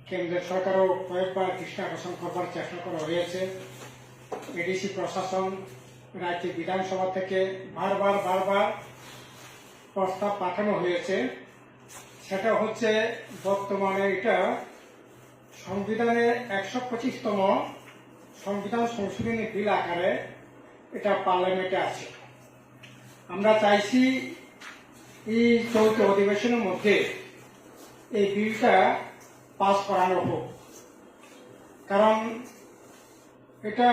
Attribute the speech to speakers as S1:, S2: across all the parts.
S1: কেন্দ্রের সরকারও কয়েকবার দৃষ্টি আকর্ষণ করবার চেষ্টা করা হয়েছে। এডিসি প্রশাসন, রাজ্য বিধানসভা থেকে বারবার প্রস্তাব পাঠানো হয়েছে। সেটা হচ্ছে বর্তমানে এটা সংবিধানের 125তম সংবিধান সংশোধনী বিল আকারে এটা পার্লামেন্টে আছে। আমরা চাইছি এই চলতি অধিবেশনের মধ্যে এই বিলটা পাস করানো হোক, কারণ এটা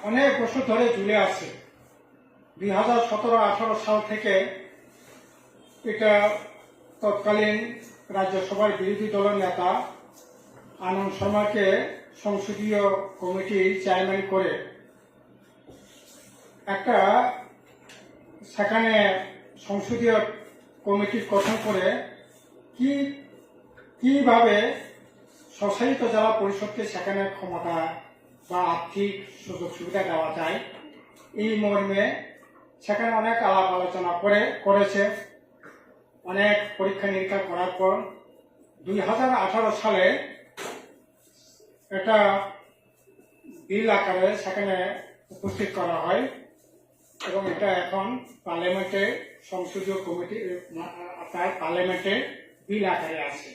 S1: অনেক বছর ধরে ঝুলে আছে। 2017-18 সাল থেকে এটা তৎকালীন রাজ্যসভার বিরোধী দলের নেতা আনন্দ শর্মাকে সংসদীয় কমিটির চেয়ারম্যান করে একটা সেখানে সংসদীয় কমিটি গঠন করে কিভাবে স্বশাসিত জেলা পরিষদকে সেখানে ক্ষমতা বা আর্থিক সুযোগ সুবিধা দেওয়া যায়, এই মর্মে সেখানে অনেক আলাপ আলোচনা করেছে। অনেক পরীক্ষা নিরীক্ষা করার পর 2018 সালে এটা বিল আকারে সেখানে উপস্থিত করা হয় এবং এটা এখন পার্লামেন্টে সংসদীয় কমিটি পার্লামেন্টে বিল আকারে আছে।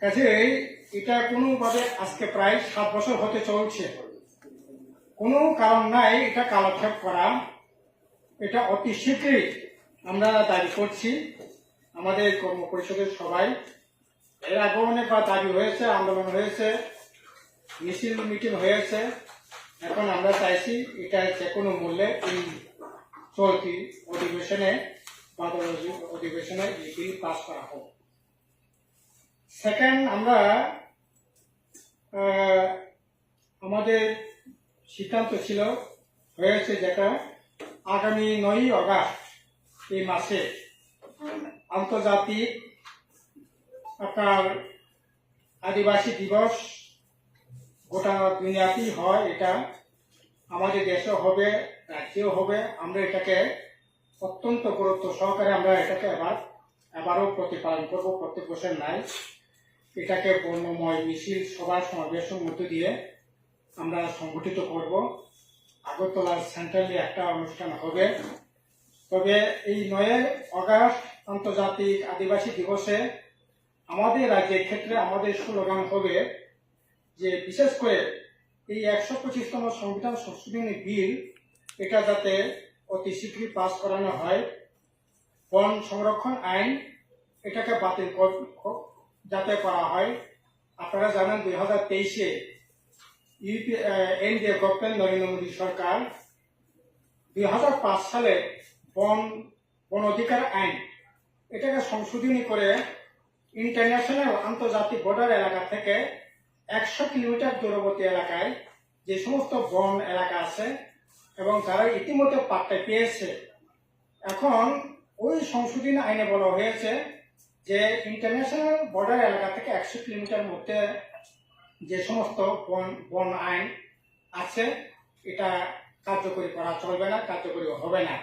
S1: কাজেই এটা কোনোভাবে আজকে প্রায় 7 বছর হতে চলছে, কোনো কারণ নাই এটা কালক্ষেপ করা। এটা অতি শীঘ্রই আমরা দাবি করছি। আমাদের কর্ম পরিষদের সবাই এর আগে অনেকবার দাবি হয়েছে, আন্দোলন হয়েছে, মিটিং হয়েছে। এখন আমরা চাইছি এটা যে কোনো মূল্যে এই চলতি অধিবেশনে এই বিল পাস করা হোক। সেকেন্ড, আমরা আমাদের সিদ্ধান্ত হয়েছে যেটা আগামী 9ই আগস্ট এই মাসে আন্তর্জাতিক আপনার আদিবাসী দিবস গোটা দুনিয়াতেই হয়। এটা আমাদের দেশে হবে, রাজ্যেও হবে। আমরা এটাকে অত্যন্ত গুরুত্ব সহকারে আমরা এটাকে এবারও প্রতিপালন করবো। প্রত্যেক বছর নাই, এটাকে বর্ণময় মিছিল সভা সমাবেশের মধ্য দিয়ে আমরা সংগঠিত করব। আগরতলার সেন্ট্রালি একটা অনুষ্ঠান হবে। তবে এই 9 আগস্ট আন্তর্জাতিক আদিবাসী দিবসে আমাদের রাজ্যের ক্ষেত্রে আমাদের স্লোগান হবে যে বিশেষ করে এই 125তম সংবিধান সংশোধনী বিল এটা যাতে অতি শীঘ্রই পাস করানো হয়। বন সংরক্ষণ আইন এটাকে বাতিল যাতে করা হয়। আপনারা জানেন 2023-এ এনডিএ গভর্নমেন্ট নরেন্দ্র মোদী সরকার 2005 সালে বন অধিকার আইন এটাকে সংশোধনী করে ইন্টারন্যাশনাল আন্তর্জাতিক বর্ডার এলাকা থেকে 100 কিলোমিটার দূরবর্তী এলাকায় যে সমস্ত বন এলাকা আছে এবং যারা ইতিমধ্যে পাট্টা পেয়েছে, এখন ওই সংশোধনী আইনে বলা হয়েছে যে ইন্টারন্যাশনাল বর্ডার এলাকা থেকে 100 কিলোমিটার মধ্যে যে সমস্ত বন আইন আছে এটা কার্যকরী করা চলবে না, কার্যকরী হবে না।